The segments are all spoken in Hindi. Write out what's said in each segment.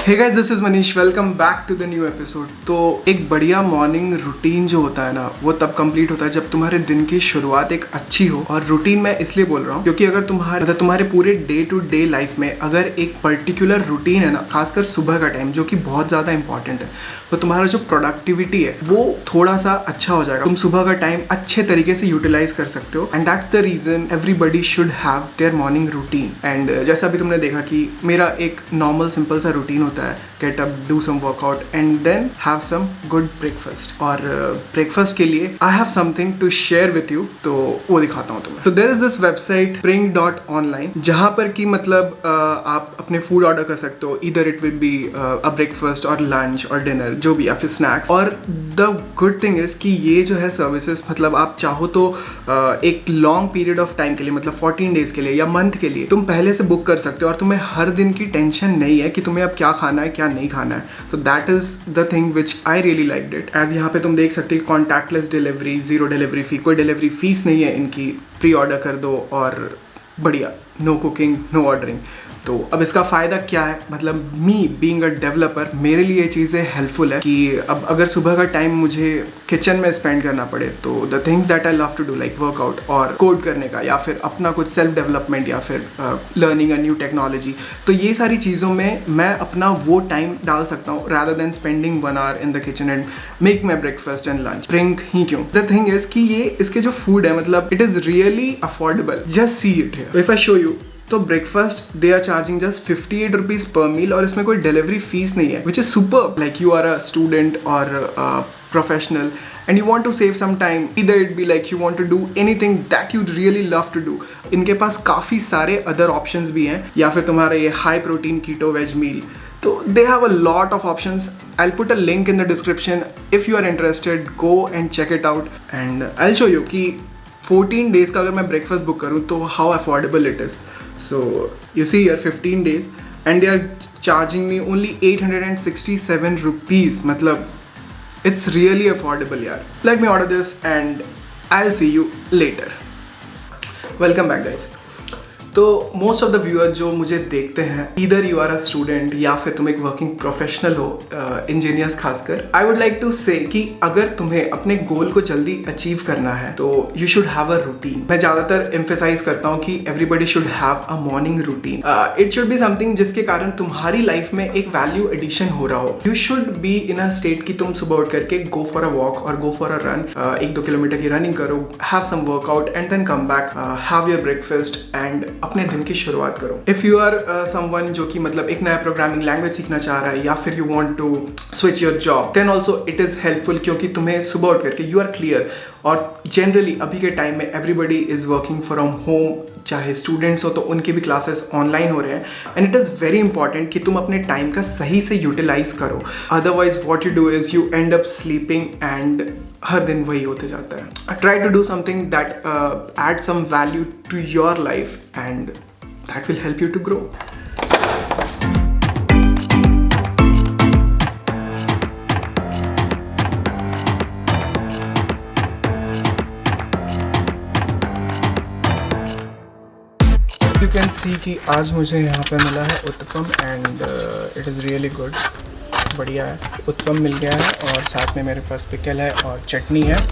Hey guys, this is Manish. Welcome back to the new episode. तो एक बढ़िया मॉर्निंग रूटीन जो होता है ना, वो तब कंप्लीट होता है जब तुम्हारे दिन की शुरुआत एक अच्छी हो। और रूटीन मैं इसलिए बोल रहा हूँ क्योंकि अगर तुम्हारे पूरे डे टू डे लाइफ में अगर एक पर्टिकुलर रूटीन है ना, खासकर सुबह का टाइम जो कि बहुत ज़्यादा इंपॉर्टेंट है, तो तुम्हारा जो प्रोडक्टिविटी है वो थोड़ा सा अच्छा हो जाएगा। तुम सुबह का टाइम अच्छे तरीके से यूटिलाइज कर सकते हो and that's the reason everybody should have their morning routine. And जैसा अभी तुमने देखा कि मेरा एक नॉर्मल सिंपल सा रूटीन होता है, get up, do some workout and then have some good breakfast. और ब्रेकफास्ट के लिए I have something to share with you, तो वो दिखाता हूँ तुम्हें। तो there is this website spring.online जहाँ पर कि मतलब आप अपने फूड ऑर्डर कर सकते हो। इधर it will be a breakfast और लंच और डिनर, जो भी, या फिर स्नैक्स। और द गुड थिंग इज कि ये जो है सर्विसेज, मतलब आप चाहो तो एक लॉन्ग पीरियड ऑफ टाइम के लिए, मतलब 14 डेज के लिए या मंथ के लिए तुम पहले से बुक कर सकते हो और तुम्हें हर दिन की टेंशन नहीं है कि तुम्हें अब क्या खाना है क्या नहीं खाना है। तो that is the thing which I really liked it. As यहाँ पे तुम देख सकते हो contactless delivery, zero delivery fee, कोई डिलीवरी फीस नहीं है इनकी। प्री ऑर्डर कर दो और बढ़िया, नो कुकिंग, नो ऑर्डरिंग। तो अब इसका फ़ायदा क्या है, मतलब मी बीइंग अ डेवलपर, मेरे लिए ये चीज़ें हेल्पफुल है कि अब अगर सुबह का टाइम मुझे किचन में स्पेंड करना पड़े तो the things that I love to do like workout और कोड करने का, या फिर अपना कुछ सेल्फ डेवलपमेंट, या फिर लर्निंग अ न्यू टेक्नोलॉजी, तो ये सारी चीज़ों में मैं अपना वो टाइम डाल सकता हूँ rather than spending 1 hour in the kitchen and make my breakfast and lunch. Drink ही क्यों, द थिंग इज कि ये इसके जो फूड है, मतलब it is really affordable. Just see it here. If I show you, तो breakfast they are charging just 58 rupees per meal और इसमें कोई डिलीवरी फीस नहीं है, which is super. Like you are a student और professional and you want to save some time, either it be like you want to do anything that you really love to do, इनके पास काफ़ी सारे other options भी हैं, या फिर तुम्हारा ये high protein keto veg meal, तो they have a lot of options. I'll put a link in the description. If you are interested, go and check it out and I'll show you कि 14 days का अगर मैं breakfast book करूँ तो how affordable it is. So you see here 15 days and they are charging me only 867 rupees. मतलब it's really affordable yaar. Let me order this and I'll see you later. Welcome back guys. तो मोस्ट ऑफ द व्यूअर जो मुझे देखते हैं, इधर यू आर अ स्टूडेंट या फिर तुम एक वर्किंग प्रोफेशनल हो, इंजीनियर्स खासकर, आई वुड लाइक टू से कि अगर तुम्हें अपने गोल को जल्दी अचीव करना है तो you should have a routine. मैं ज़्यादातर एम्फेसाइज करता हूँ कि everybody should have a morning routine. It should be something जिसके कारण तुम्हारी लाइफ में एक वैल्यू एडिशन हो रहा हो। You should be in a state कि तुम सुबह उठ करके गो फॉर अ वॉक और go for a run, 1-2 kilometre की रनिंग करो, have some workout and then come back, have your breakfast and अपने दिन की शुरुआत करो। इफ यू आर समवन जो कि मतलब एक नया प्रोग्रामिंग लैंग्वेज सीखना चाह रहा है, या फिर you want to switch your job, then also it is helpful क्योंकि तुम्हें सुबह उठ करके यू आर क्लियर। और जनरली अभी के टाइम में everybody is working from home, चाहे स्टूडेंट्स हो तो उनके भी क्लासेस ऑनलाइन हो रहे हैं and it is very important कि तुम अपने टाइम का सही से यूटिलाइज करो। Otherwise what you do is you end up sleeping and हर दिन वही होते जाता है। Try to do something that add some value to your life and that will help you to grow. You can see कि आज मुझे यहाँ पर मिला है uttapam and it is really good, बढ़िया है। उत्तपम मिल गया है और साथ में मेरे पास पिकल है और चटनी है।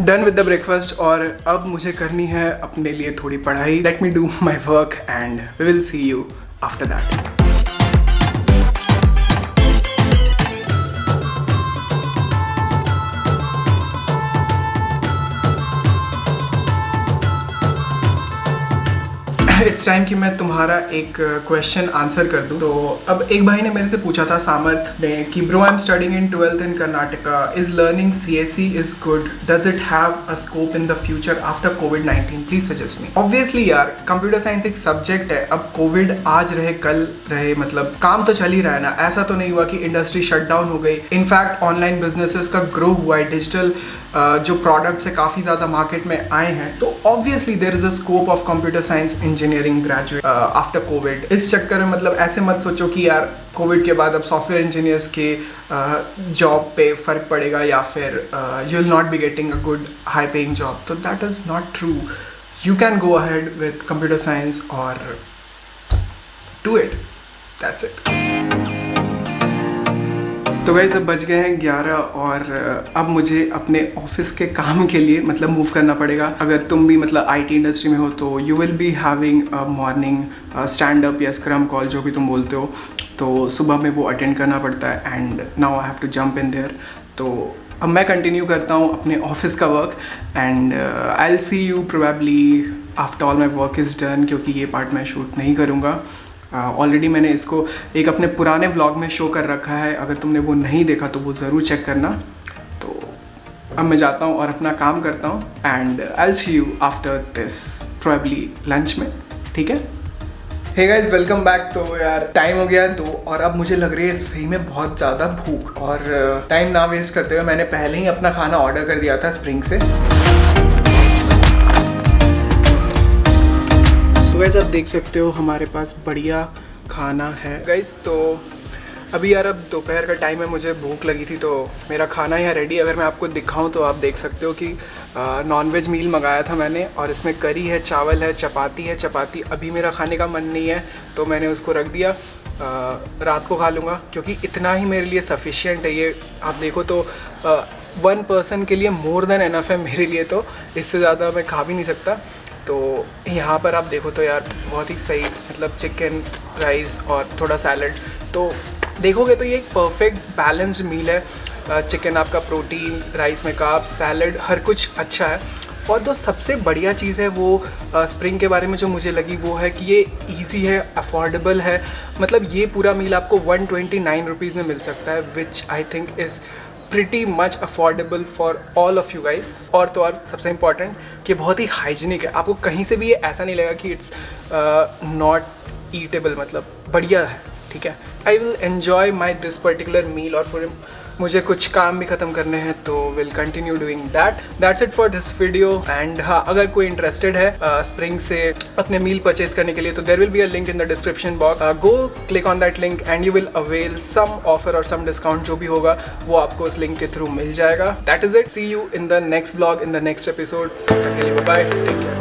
डन विद द ब्रेकफास्ट और अब मुझे करनी है अपने लिए थोड़ी पढ़ाई। Let me do my work and we will see you after that. It's time कि मैं तुम्हारा एक क्वेश्चन आंसर कर दूं। तो अब एक भाई ने मेरे से पूछा था, सामर्थ ने, कि bro I am studying in 12th in Karnataka, is learning CSE is good, does it have a scope in the future after COVID-19, please suggest me. Obviously यार, कंप्यूटर साइंस एक सब्जेक्ट है। अब कोविड आज रहे कल रहे, मतलब काम तो चल ही रहा है ना। ऐसा तो नहीं हुआ कि इंडस्ट्री शट डाउन हो गई। इनफैक्ट ऑनलाइन बिजनेसेस का ग्रो हुआ है, डिजिटल जो प्रोडक्ट्स है काफ़ी ज़्यादा मार्केट में आए हैं, तो obviously there is a scope of computer science engineering graduate after COVID. इस चक्कर में मतलब ऐसे मत सोचो कि यार कोविड के बाद अब सॉफ्टवेयर इंजीनियर्स के जॉब पे फ़र्क पड़ेगा या फिर you will not be getting a good high paying job. तो that is not true. You can go ahead with computer science और डू इट, दैट्स इट। तो गाइस अब बज गए हैं 11 और अब मुझे अपने ऑफिस के काम के लिए मतलब मूव करना पड़ेगा। अगर तुम भी मतलब आईटी इंडस्ट्री में हो तो you will be having a morning stand up या स्क्रम कॉल, जो भी तुम बोलते हो, तो सुबह में वो अटेंड करना पड़ता है and now I have to jump in there. तो अब मैं कंटिन्यू करता हूँ अपने ऑफिस का work and I will see you probably after all my work is done, क्योंकि ये पार्ट मैं शूट नहीं करूँगा। ऑलरेडी मैंने इसको एक अपने पुराने व्लॉग में शो कर रखा है, अगर तुमने वो नहीं देखा तो वो ज़रूर चेक करना। तो अब मैं जाता हूँ और अपना काम करता हूँ and I will see you after this probably lunch में, ठीक है। Hey guys welcome back. तो यार टाइम हो गया है 2 और अब मुझे लग रही है सही में बहुत ज़्यादा भूख, और टाइम ना वेस्ट करते हुए मैंने पहले ही अपना खाना ऑर्डर कर दिया था स्प्रिंग से। गाइस आप देख सकते हो हमारे पास बढ़िया खाना है गाइस। तो अभी यार अब दोपहर का टाइम है, मुझे भूख लगी थी तो मेरा खाना यहाँ रेडी। अगर मैं आपको दिखाऊं तो आप देख सकते हो कि नॉनवेज मील मंगाया था मैंने, और इसमें करी है, चावल है, चपाती है। चपाती अभी मेरा खाने का मन नहीं है तो मैंने उसको रख दिया, रात को खा लूँगा, क्योंकि इतना ही मेरे लिए सफिशिएंट है ये। आप देखो तो 1 पर्सन के लिए मोर देन एनफ है मेरे लिए, तो इससे ज़्यादा मैं खा भी नहीं सकता। तो यहाँ पर आप देखो तो यार बहुत ही सही, मतलब चिकन, राइस और थोड़ा सैलड। तो देखोगे तो ये एक परफेक्ट बैलेंस्ड मील है। चिकन आपका प्रोटीन, राइस में कार्ब्स, सैलड, हर कुछ अच्छा है। और जो सबसे बढ़िया चीज़ है वो स्प्रिंग के बारे में जो मुझे लगी वो है कि ये इजी है, अफोर्डेबल है। मतलब ये पूरा मील आपको 129 रुपीज़ में मिल सकता है, which I think is pretty much affordable for all of you guys. और तो और सबसे इम्पॉर्टेंट कि बहुत ही हाइजीनिक है। आपको कहीं से भी ये ऐसा नहीं लगेगा कि इट्स नॉट ईटेबल, मतलब बढ़िया है, ठीक है। I will enjoy my this particular meal, और फिर मुझे कुछ काम भी ख़त्म करने हैं तो will continue doing that's it for this video. And हाँ, अगर कोई इंटरेस्टेड है स्प्रिंग से अपने मील परचेज करने के लिए तो there will be a link in the description box. Go click on that link and you will avail some offer और सम डिस्काउंट, जो भी होगा वो आपको उस लिंक के थ्रू मिल जाएगा। That is it, see you in the next blog, in the next episode. तब तक के लिए बाय, टेक केयर।